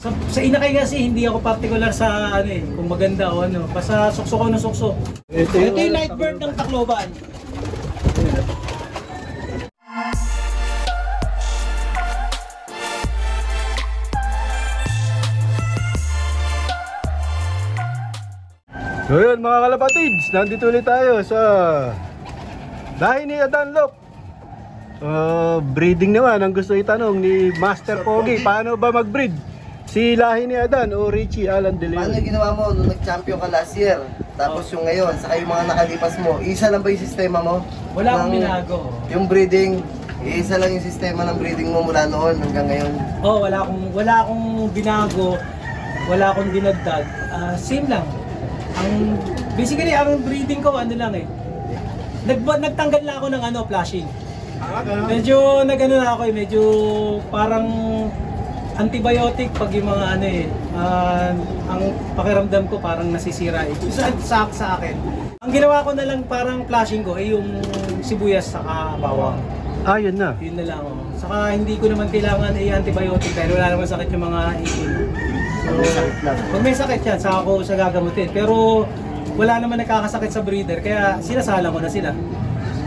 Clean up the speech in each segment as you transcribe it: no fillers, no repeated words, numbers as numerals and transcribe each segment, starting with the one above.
Sa inakay kasi hindi ako particular sa ano kung maganda o ano. Basta sukso ko ng sukso. Ito yung Nightbird ng Tacloban. So yun mga kalapatids, nandito ulit tayo sa Lahi ni Adanlop. Breeding naman ang gusto itanong ni Master Pogi. Paano ba mag-breed si Lahi ni Adan o Richie Alan De Leon? Paano ginawa mo nung nag-champion ka last year? Tapos yung ngayon, saka yung mga nakalipas mo, isa lang ba yung sistema mo? Wala akong binago. Yung breeding, isa lang yung sistema ng breeding mo mula noon hanggang ngayon? Oh, wala akong binago. Wala akong dinagdag. Same lang. Basically, ang breeding ko, ano lang nagtanggal na ako ng flashing. Medyo nagano na ako medyo parang antibiotic pag yung mga ang pakiramdam ko parang nasisira sa akin. Ang ginawa ko na lang parang flashing ko yung sibuyas saka bawang. Yun na. Yun na lang. Saka hindi ko naman kailangan antibiotic dahil wala naman sakit yung mga ikin. Pag may sakit yan, saka ako siya gagamutin. Pero wala naman nakakasakit sa breeder, kaya sinasalang ko na sila.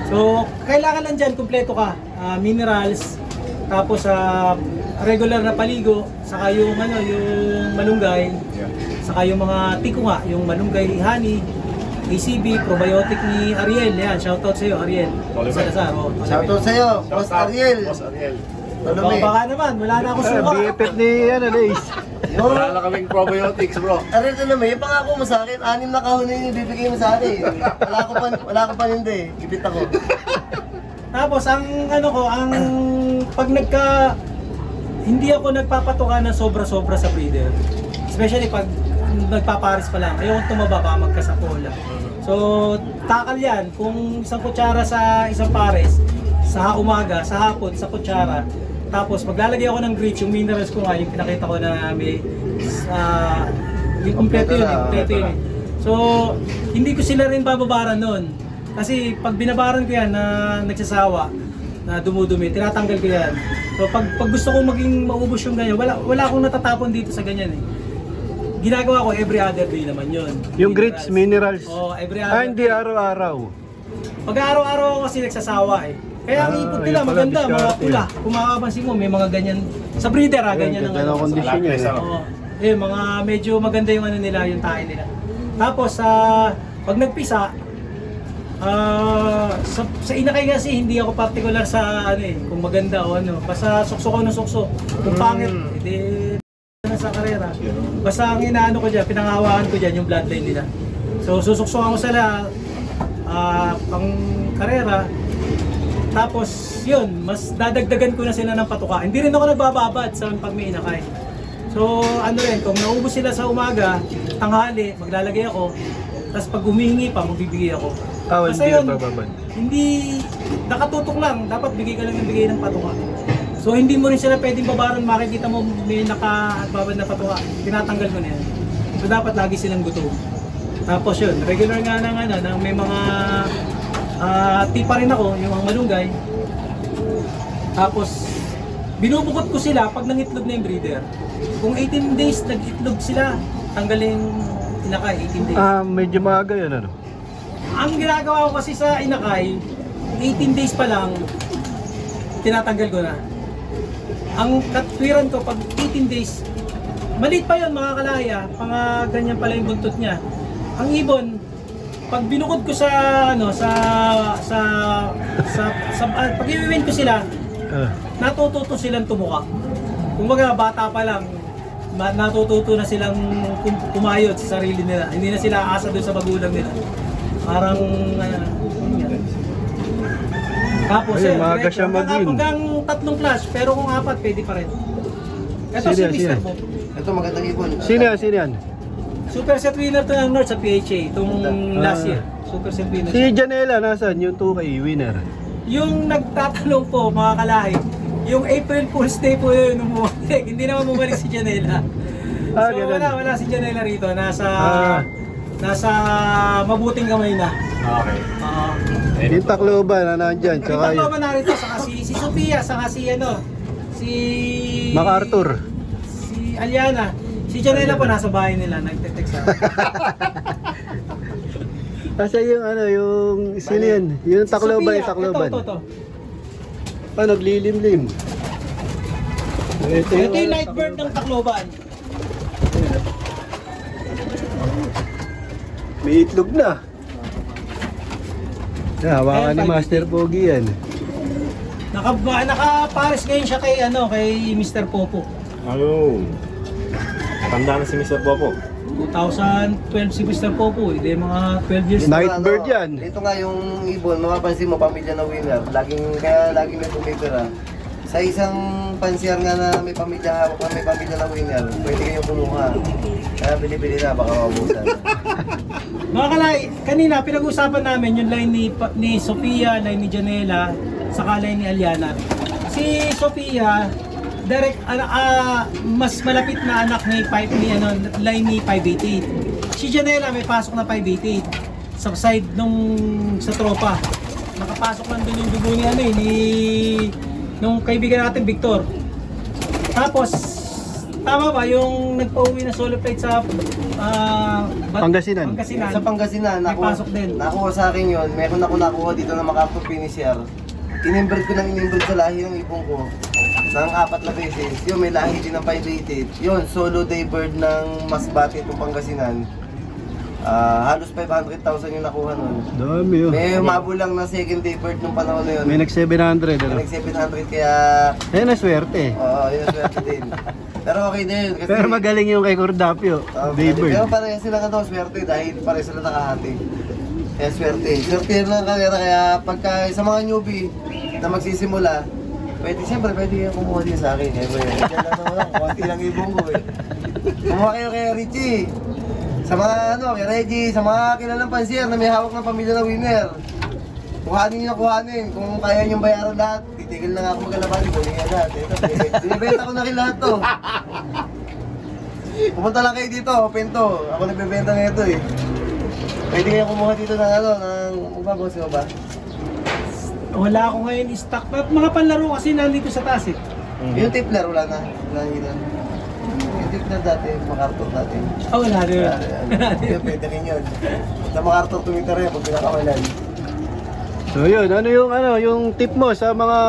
So, kailangan lang dyan, kumpleto ka. Minerals, tapos regular na paligo, saka yung malunggay, saka yung mga tiko nga, yung malunggay, honey, ACB, probiotic ni Ariel. Yan, shoutout sa'yo, Ariel. Shoutout sa'yo, Boss Ariel. Boss Ariel. Baka naman, wala na ako suka. BFF ni Lace. Wala na kaming probiotics, bro. Ariel, naman, yung pangako mo sa akin, 6 na kahon na yung ibibigay mo sa akin. Wala ko pa hindi, gipit ako. Tapos hindi ako nagpapatuka ng sobra-sobra sa breeder. Especially pag nagpapares pa lang, ayokong tumaba pa magkasapola. So, takal yan. Kung isang kutsara sa isang pares, sa umaga, sa hapon, sa kutsara. Tapos maglalagay ako ng grits, yung minerals ko nga, yung pinakita ko na may yung kompleto yun. So, hindi ko sila rin bababaran nun. Kasi pag binabaran ko yan na nagsasawa, na dumudumi, tinatanggal ko yan. So, pag gusto ko maging maubos yung ganyan, wala akong natatapon dito sa ganyan Ginagawa ko every other day naman yun. Yung grits, minerals. Every other hindi araw-araw. Pag araw-araw ako kasi nagsasawa Kaya ang ipot nila maganda, mga pula. Kung makapansin mo, may mga ganyan. Sa breeder ganyan ang kondisyon yan. Mga medyo maganda yung nila, yung tae nila. Tapos pag nagpisa, sa inakay kasi hindi ako particular sa kung maganda o basta sukso ko ng sukso. Kung pangit, na sa karera. Basta ang inaano ko diyan, pinangahawakan ko diyan yung bloodline nila. So susuksukan ko sila pang karera. Tapos yun, mas dadagdagan ko na sila ng patuka. Hindi rin ako nagbababad sa pag may inakay. So kung naubos sila sa umaga, tanghali, maglalagay ako. Tapos pag humihingi pa, magbibigay ako. Basta yun, hindi nakatutok lang. Dapat bigay ka lang ng bigay ng patuka. So hindi mo rin sila pwedeng babaran, makikita mo may nakababad na patuka. Tinatanggal ko na yan. So dapat lagi silang gutom. Tapos yun, regular nga ng may mga tipa rin ako, yung mga malunggay. Tapos binubukot ko sila pag nangitlog na yung breeder. Kung 18 days nag-itlog sila, tanggalin inakay, 18 days. Medyo maaga yun Ang ginagawa ko kasi sa inakay, 18 days pa lang, tinatanggal ko na. Ang katwiran ko pag 18 days, maliit pa yun mga kalaya, mga ganyan pala yung buntot niya. Ang ibon, pag binukod ko sa pag i-win ko sila, natututo silang tumuka. Kumbaga bata pa lang, natututo na silang kumayod sa sarili nila. Hindi na sila aasa doon sa magulang nila. Parang tapos maaga siya mag-win. Hanggang 3 flash, pero kung 4 pwede pa rin. Ito si Mr. Bob. Ito magandang ibon. Sino yan? Super set winner to ng North sa PHA itong last year. Super set winner. Si Janela, nasaan? Yung 2K winner. Yung nagtatanong po mga kalahi, yung April Fool's Day po yun nung bumalik. Hindi naman bumalik si Janela. So wala si Janela rito. Nasa mabuting kamay na. Okay. Yung Tacloban na nandyan. Yung Tacloban narito, saka si Sophia, saka si MacArthur. Si Aliana. Si Janela po nasa bahay nila, nagte-text ako. Kasi yung ano, yung sino yun? Yung Tacloban, yung Tacloban. Ito. Ano, naglilimlim. Ito yung night bird ng Tacloban. May itlog na. Hawakan ni Master Pogi yan. Naka-pares ngayon siya kay Mr. Popo. Ayun. Tanda na si Mr. Popo. 2012 si Mr. Popo, hindi mga 12 years na. Night bird yan. Ito nga yung ibon, mapapansin mo, pamilya na winner. Kaya laging may tumitira. Sa isang pansier nga na may pamilya hawak na may pamilya na winner, pwede kayo kumuha. Kaya bili-bili na, baka mabusan. Mga kalay, kanina pinag-usapan namin yung line ni Sofia, line ni Janela, saka line ni Aliana. Si Sofia, direct mas malapit na anak ni line ni 588. Si Janela may pasok na 588 sa side sa tropa. Nakapasok lang doon yung dugo ni nung kaibigan natin Victor. Tapos tama ba yung nagpa-uwi na solo flight sa Pangasinan? Sa Pangasinan, may pasok din. Nakuha sa akin yun. Meron ako nakuha dito na MacArthur finisher. Inimbred ko sa lahi ng ibon ko. Nang 4 na beses. Yun, may lahi din ng 588. Yun, solo day bird ng Masbate itong Pangasinan. Halos 500,000 yung nakuha nun. Dami yun. May umabol lang na second day bird nung panahon na yun. May nag-700. Ano? May nag-700 kaya... Ayun na swerte. Oo, yun ang swerte din. Pero okay din. Kasi, Pero magaling yung kay Cordapio. Day bird. Pero parehas sila nga daw swerte dahil parehas sila nakahati. Kaya swerte. Swerte yun lang kaya pagka sa mga newbie na magsisimula, pwede kayo kumuha din sa akin. Kaya dyan lang naman, konti lang ibong ko eh. Kumuha kayo kay Richie. Sa mga kay Reggie, sa mga kilalang pansier na may hawak ng pamilya na winner. Kuhanin. Kung kaya niyong bayaran lahat, titigil na nga ako mag-alabali. Kunin niya lahat. Binibenta ko na rin lahat to. Pumunta lang kayo dito, open to. Ako nagbebenta na ito eh. Pwede kayo kumuha dito ng magbaboss mo ba? Wala ako ngayon stock. Mga panlaro kasi nandito sa taas eh. Yung tipler, wala na. Wala na yun. Yung tipler dati, MacArthur dati. Wala rin. Yung pwede rin yun. Sa MacArthur tumita rin pag pinakamalan. So yun, yung tip mo sa mga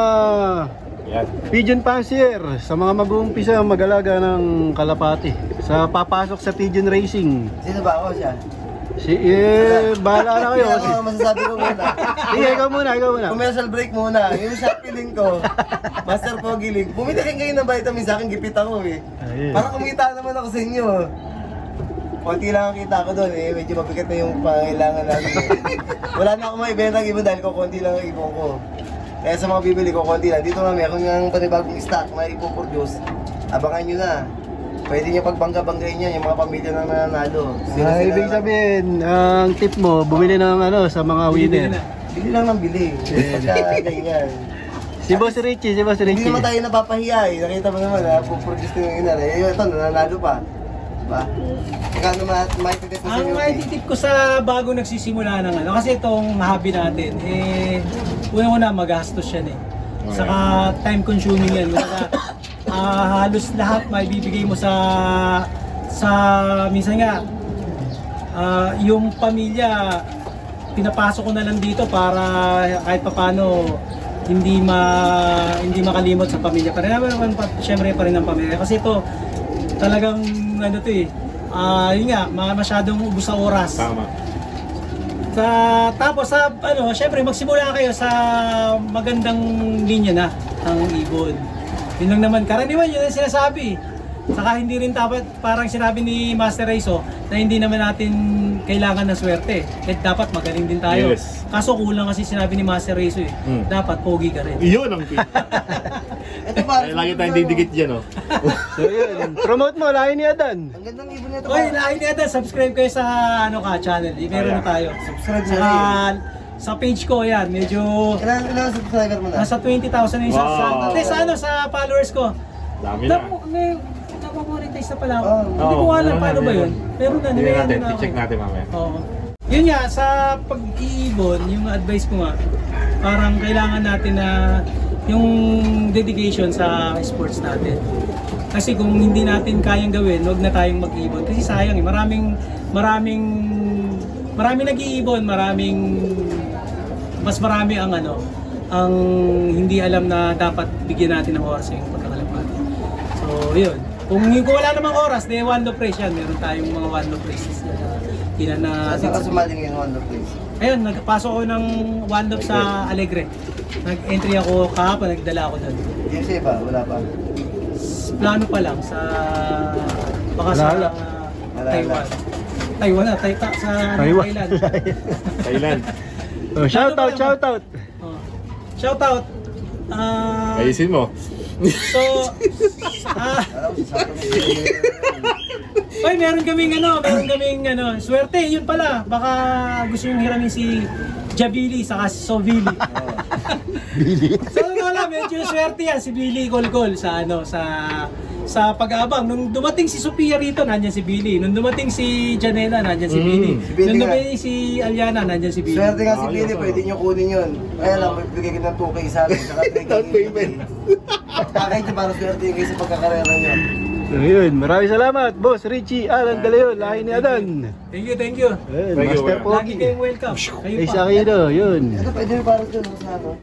pigeon fancier, sa mga mag-uumpisa mag-alaga ng kalapati, sa papasok sa pigeon racing. Sino ba ako siya? Bahala na kayo. Ako masasabi ko muna. Sige, ikaw muna. Commercial break muna. Yung Shopee link ko, Master Pogi link. Bumili kayo ng vitamin sa akin, gipit ako eh. Ayun. Para kumita naman ako sa inyo. Konti lang ang kita ko doon eh. Medyo mabigat na yung pangailangan natin eh. Wala na akong maibenta ng ibon dahil konti lang ang ibon ko. Kaya sa mga bibili ko, konti lang. Dito nga meron ng panibagong stock na ipoproduce. Abangan nyo na. Pwede nyo pagbangga-banggain yan, yung mga pamilya na nanalo. Ibig sabihin, ang tip mo, bumili ng sa mga winner. Bili lang ng bili. Pagka ganyan. Si Boss Richie. Hindi naman tayo napapahiya eh. Nakita mo naman na puproduce ko yung inar. Eh, ito, nanalo pa. Diba? Kaya maititip ko sa inyo. Ang maititip ko sa bago nagsisimula ng kasi itong hobby natin, una-una magastos yan eh. Saka time consuming yan. Halos lahat maibibigay mo sa minsan nga yung pamilya pinapasok ko na lang dito para kahit paano hindi makalimot sa pamilya. Pero naman syempre pa rin ang pamilya kasi ito talagang yun nga masyadong ubos sa oras. Tama. Tapos syempre magsimula kayo sa magandang linya na ng ibon. Yun lang naman, karaniwan yun ang sinasabi. Saka hindi rin dapat, parang sinabi ni Master Raizo, na hindi naman natin kailangan ng swerte. Kahit dapat magaling din tayo. Yes. Kaso kulang kasi sinabi ni Master Raizo dapat pogi ka rin. Iyon ang tip. Ito pa. Lagi tayong didikit dyan, oh. So yun, promote mo, lahi ni Adan. Ang gandang ibon nito. Oy, lahat niya subscribe kayo sa channel. Meron na tayo. Subscribe na Saka, rin. sa page ko yan, medyo Ilan subscriber mo na? nasa 20,000 na isa. Wow. Sa followers ko. Dami na. Napamonetize na pala ako. Oh. Hindi ko alam paano ba yun. Meron na, Tingnan natin, na ako. i-check natin mamaya. Oo. Yun nga, sa pag-iibon, yung advice ko nga, parang kailangan natin na yung dedication sa sports natin. Kasi kung hindi natin kayang gawin, huwag na tayong mag-iibon. Kasi sayang eh, maraming nag-iibon, mas marami ang ang hindi alam na dapat bigyan natin ng oras yung pagkakalapati. So, yun. Kung wala namang oras, one love race yan. Meron tayong mga one love races na Saan ka sumali ngayon one love race? Ayun, nagpasok ako ng one love sa Alegre. Nag-entry ako kahapon, nagdala ako doon. USA ba? Wala pa? Plano pa lang sa baka sa Malala. Taiwan. Taiwan na, sa Thailand. Thailand. Oh, shoutout, shoutout. Oh. Shoutout. Ayusin mo. So, oy, meron kaming swerte, yun pala. Baka gusto yung hiramin si Jabili saka si Sovili. Billy. So, wala, medyo swerte yan si Billy Colcol sa pag-aabang. Nung dumating si Sophia rito, nandyan si Billy. Nung dumating si Janela, nandyan si Billy. Si Billy Nung nga. dumating si Aliana, nandyan si Billy. Swerte nga si Billy, pwede nyo kunin yun. Kaya lang, bigay ka ng 2K sa akin. Down payment. Bakit nyo para swerte yung kayo sa pagkakarera nyo? So yun, maraming salamat, Boss Richie Alan Galeon, lahi ni Adan. Thank you. Ayun, Thank you, Master well. Pogi. Lagi kayong welcome. Kayo Ay pa. sa Aquino, yun. Ito, pwede nyo para dun sa ano.